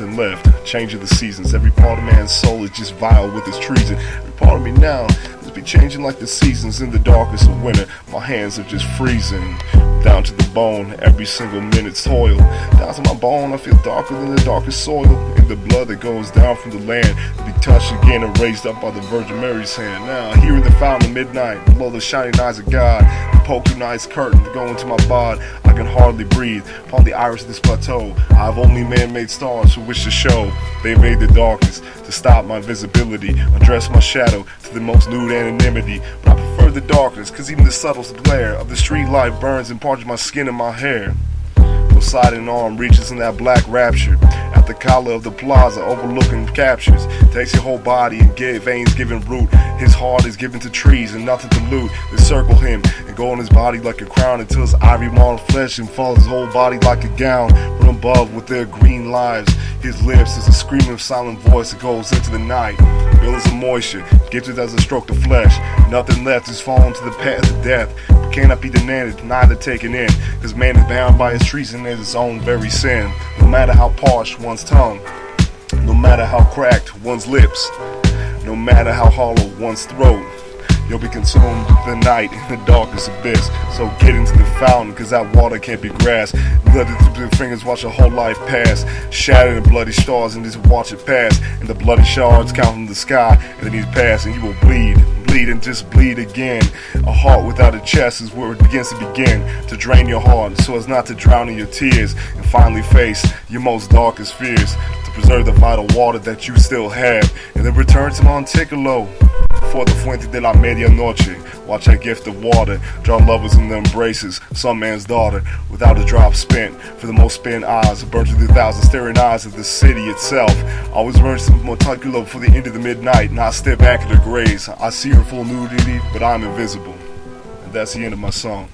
nothing left. Change of the seasons. Every part of man's soul is just vile with its treason. Every part of me now is be changing like the seasons in the darkest of winter. My hands are just freezing. Down to the bone, every single minute's toil. Down to my bone, I feel darker than the darkest soil. In the blood that goes down from the land, to be touched again and raised up by the Virgin Mary's hand. Now, here in the fountain of midnight, below the shining eyes of God, the poke through night's curtain to go into my bod, I can hardly breathe. Upon the iris of this plateau, I have only man-made stars for which to show. They invade the darkness to stop my visibility, undress my shadow to the most nude anonymity. But I prefer the darkness, cause even the subtlest glare of the street light burns and parches my skin and my hair. No sliding arm reaches in that black rapture at the collar of the plaza overlooking captures. Takes your whole body and veins giving root. His heart is given to trees and nothing to loot. They circle him and go on his body like a crown until his ivory marred flesh and follows his whole body like a gown from above with their green lives. His lips is a screaming silent voice that goes into the night. Billows of moisture, gifted as a stroke of flesh. Nothing left is fallen to the path of death, but cannot be denied, neither taken in. Cause man is bound by his treason and his own very sin. No matter how parched one's tongue, no matter how cracked one's lips, no matter how hollow one's throat, you'll be consumed with the night in the darkest abyss. So get into the fountain, cause that water can't be grasped. Let the tips of your fingers watch your whole life pass. Shattered in bloody stars and just watch it pass. And the bloody shards count in the sky, and then he's passed and you will bleed. Bleed and just bleed again. A heart without a chest is where it begins to begin to drain your heart so as not to drown in your tears. And finally face your most darkest fears to preserve the vital water that you still have. And then return to Monticulo for the Fuente de la Medianoche. Watch that gift of water draw lovers in their embraces. Some man's daughter without a drop spent. For the most spent eyes burn through the thousand staring eyes of the city itself. Always burns to Monticulo for the end of the midnight. And I step back at her grace. I see her full nudity, but I'm invisible. And that's the end of my song.